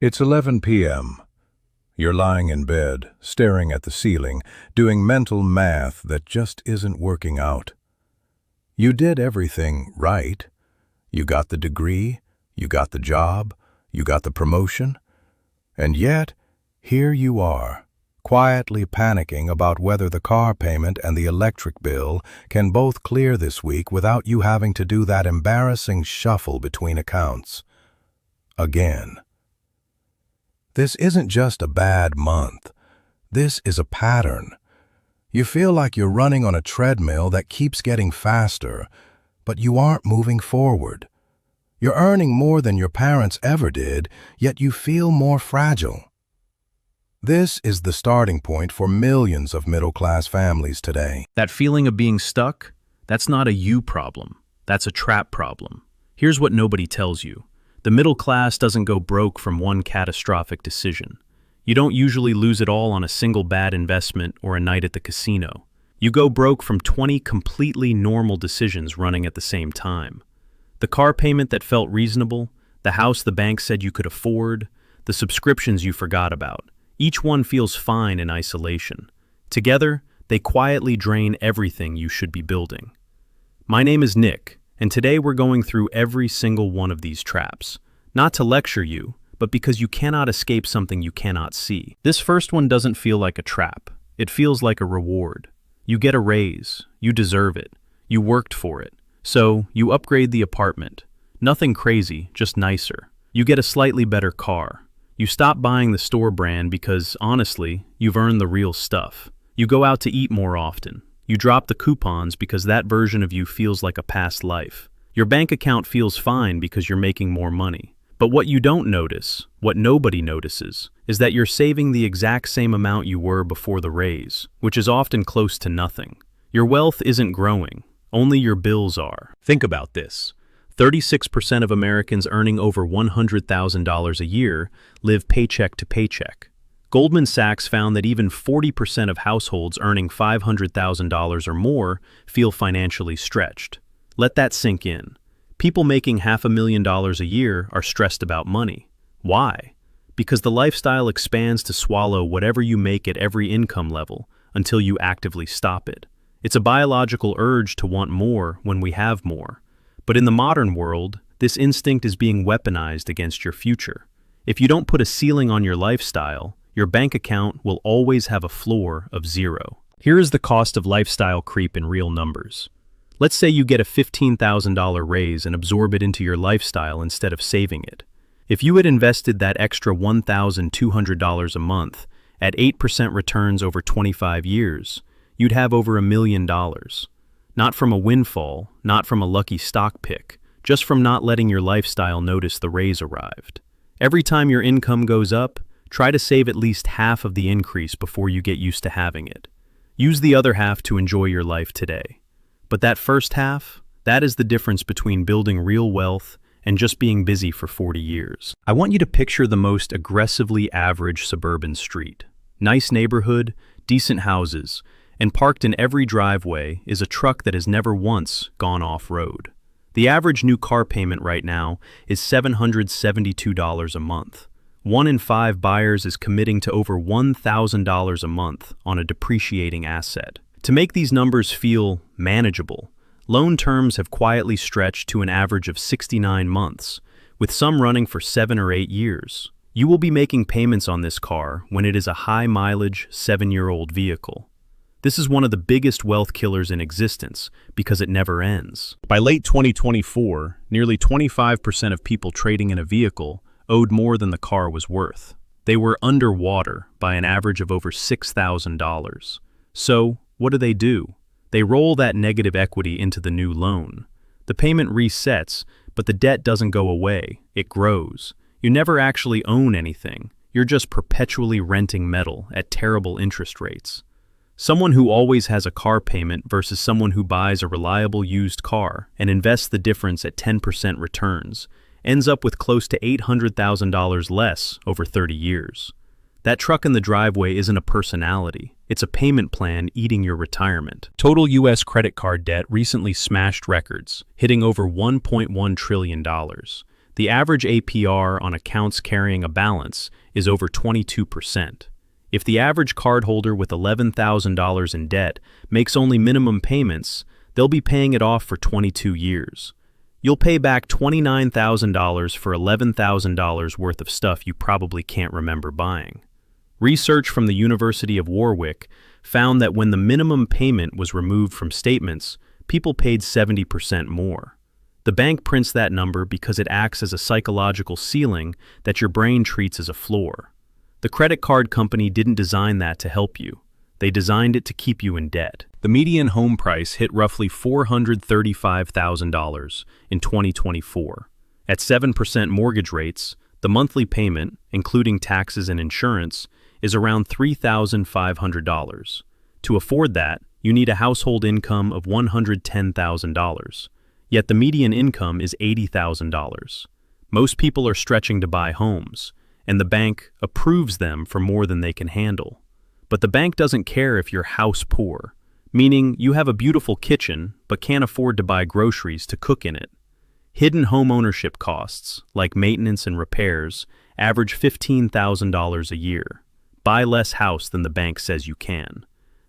It's 11 p.m. You're lying in bed, staring at the ceiling, doing mental math that just isn't working out. You did everything right. You got the degree, you got the job, you got the promotion, and yet, here you are, quietly panicking about whether the car payment and the electric bill can both clear this week without you having to do that embarrassing shuffle between accounts. Again. This isn't just a bad month. This is a pattern. You feel like you're running on a treadmill that keeps getting faster, but you aren't moving forward. You're earning more than your parents ever did, yet you feel more fragile. This is the starting point for millions of middle-class families today. That feeling of being stuck, that's not a you problem. That's a trap problem. Here's what nobody tells you. The middle class doesn't go broke from one catastrophic decision. You don't usually lose it all on a single bad investment or a night at the casino. You go broke from 20 completely normal decisions running at the same time. The car payment that felt reasonable, the house the bank said you could afford, the subscriptions you forgot about. Each one feels fine in isolation. Together, they quietly drain everything you should be building. My name is Nick, and today we're going through every single one of these traps. Not to lecture you, but because you cannot escape something you cannot see. This first one doesn't feel like a trap. It feels like a reward. You get a raise. You deserve it. You worked for it. So, you upgrade the apartment. Nothing crazy, just nicer. You get a slightly better car. You stop buying the store brand because, honestly, you've earned the real stuff. You go out to eat more often. You drop the coupons because that version of you feels like a past life. Your bank account feels fine because you're making more money. But what you don't notice, what nobody notices, is that you're saving the exact same amount you were before the raise, which is often close to nothing. Your wealth isn't growing, only your bills are. Think about this. 36% of Americans earning over $100,000 a year live paycheck to paycheck. Goldman Sachs found that even 40% of households earning $500,000 or more feel financially stretched. Let that sink in. People making $500,000 a year are stressed about money. Why? Because the lifestyle expands to swallow whatever you make at every income level until you actively stop it. It's a biological urge to want more when we have more. But in the modern world, this instinct is being weaponized against your future. If you don't put a ceiling on your lifestyle, your bank account will always have a floor of zero. Here is the cost of lifestyle creep in real numbers. Let's say you get a $15,000 raise and absorb it into your lifestyle instead of saving it. If you had invested that extra $1,200 a month at 8% returns over 25 years, you'd have over $1 million. Not from a windfall, not from a lucky stock pick, just from not letting your lifestyle notice the raise arrived. Every time your income goes up, try to save at least half of the increase before you get used to having it. Use the other half to enjoy your life today. But that first half, that is the difference between building real wealth and just being busy for 40 years. I want you to picture the most aggressively average suburban street. Nice neighborhood, decent houses, and parked in every driveway is a truck that has never once gone off-road. The average new car payment right now is $772 a month. 1 in 5 buyers is committing to over $1,000 a month on a depreciating asset. To make these numbers feel manageable, loan terms have quietly stretched to an average of 69 months, with some running for 7 or 8 years. You will be making payments on this car when it is a high-mileage, 7-year-old vehicle. This is one of the biggest wealth killers in existence because it never ends. By late 2024, nearly 25% of people trading in a vehicle owed more than the car was worth. They were underwater by an average of over $6,000. So, what do? They roll that negative equity into the new loan. The payment resets, but the debt doesn't go away, it grows. You never actually own anything. You're just perpetually renting metal at terrible interest rates. Someone who always has a car payment versus someone who buys a reliable used car and invests the difference at 10% returns ends up with close to $800,000 less over 30 years. That truck in the driveway isn't a personality. It's a payment plan eating your retirement. Total U.S. credit card debt recently smashed records, hitting over $1.1 trillion. The average APR on accounts carrying a balance is over 22%. If the average cardholder with $11,000 in debt makes only minimum payments, they'll be paying it off for 22 years. You'll pay back $29,000 for $11,000 worth of stuff you probably can't remember buying. Research from the University of Warwick found that when the minimum payment was removed from statements, people paid 70% more. The bank prints that number because it acts as a psychological ceiling that your brain treats as a floor. The credit card company didn't design that to help you. They designed it to keep you in debt. The median home price hit roughly $435,000 in 2024. At 7% mortgage rates, the monthly payment, including taxes and insurance, is around $3,500. To afford that, you need a household income of $110,000. Yet the median income is $80,000. Most people are stretching to buy homes, and the bank approves them for more than they can handle. But the bank doesn't care if you're house poor, meaning you have a beautiful kitchen but can't afford to buy groceries to cook in it. Hidden home ownership costs, like maintenance and repairs, average $15,000 a year. Buy less house than the bank says you can.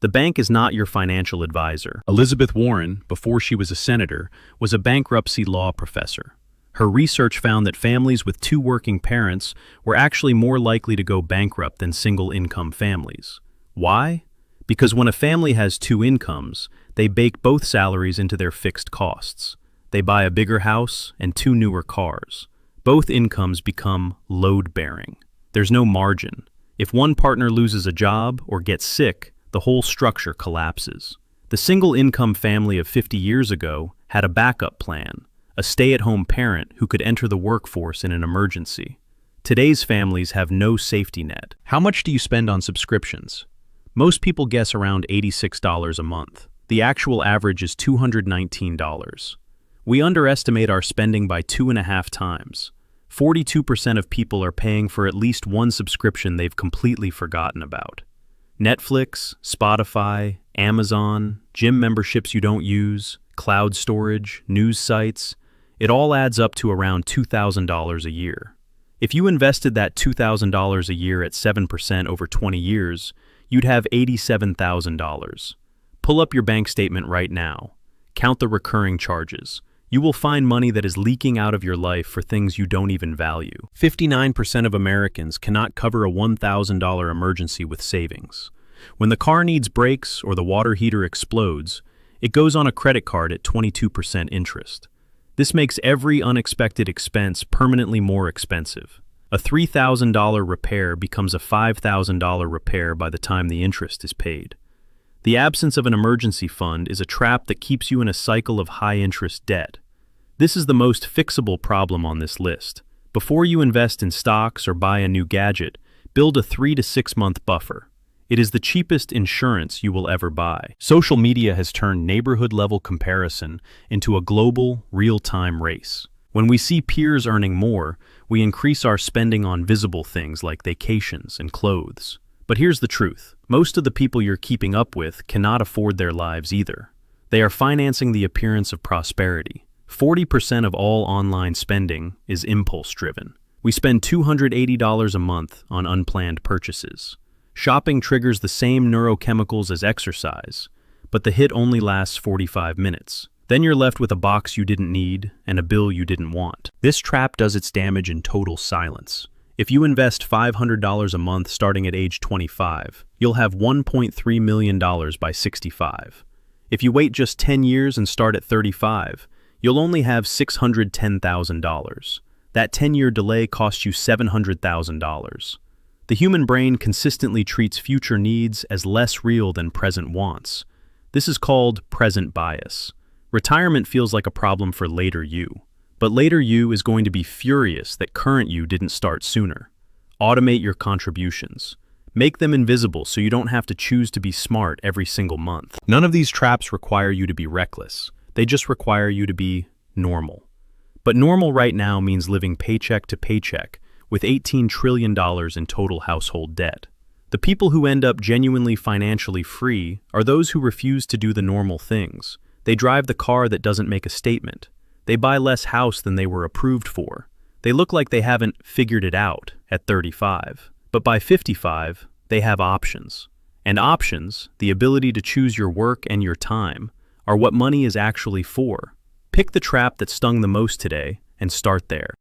The bank is not your financial advisor. Elizabeth Warren, before she was a senator, was a bankruptcy law professor. Her research found that families with two working parents were actually more likely to go bankrupt than single-income families. Why? Because when a family has two incomes, they bake both salaries into their fixed costs. They buy a bigger house and two newer cars. Both incomes become load-bearing. There's no margin. If one partner loses a job or gets sick, the whole structure collapses. The single-income family of 50 years ago had a backup plan, a stay-at-home parent who could enter the workforce in an emergency. Today's families have no safety net. How much do you spend on subscriptions? Most people guess around $86 a month. The actual average is $219. We underestimate our spending by 2.5 times. 42% of people are paying for at least one subscription they've completely forgotten about. Netflix, Spotify, Amazon, gym memberships you don't use, cloud storage, news sites, it all adds up to around $2,000 a year. If you invested that $2,000 a year at 7% over 20 years, you'd have $87,000. Pull up your bank statement right now. Count the recurring charges. You will find money that is leaking out of your life for things you don't even value. 59% of Americans cannot cover a $1,000 emergency with savings. When the car needs brakes or the water heater explodes, it goes on a credit card at 22% interest. This makes every unexpected expense permanently more expensive. A $3,000 repair becomes a $5,000 repair by the time the interest is paid. The absence of an emergency fund is a trap that keeps you in a cycle of high-interest debt. This is the most fixable problem on this list. Before you invest in stocks or buy a new gadget, build a 3 to 6 month buffer. It is the cheapest insurance you will ever buy. Social media has turned neighborhood-level comparison into a global, real-time race. When we see peers earning more, we increase our spending on visible things like vacations and clothes. But here's the truth. Most of the people you're keeping up with cannot afford their lives either. They are financing the appearance of prosperity. 40% of all online spending is impulse-driven. We spend $280 a month on unplanned purchases. Shopping triggers the same neurochemicals as exercise, but the hit only lasts 45 minutes. Then you're left with a box you didn't need and a bill you didn't want. This trap does its damage in total silence. If you invest $500 a month starting at age 25, you'll have $1.3 million by 65. If you wait just 10 years and start at 35, you'll only have $610,000. That 10-year delay costs you $700,000. The human brain consistently treats future needs as less real than present wants. This is called present bias. Retirement feels like a problem for later you. But later you is going to be furious that current you didn't start sooner. Automate your contributions. Make them invisible so you don't have to choose to be smart every single month. None of these traps require you to be reckless. They just require you to be normal. But normal right now means living paycheck to paycheck with $18 trillion in total household debt. The people who end up genuinely financially free are those who refuse to do the normal things. They drive the car that doesn't make a statement. They buy less house than they were approved for. They look like they haven't figured it out at 35, but by 55, they have options. And options, the ability to choose your work and your time, are what money is actually for. Pick the trap that stung the most today and start there.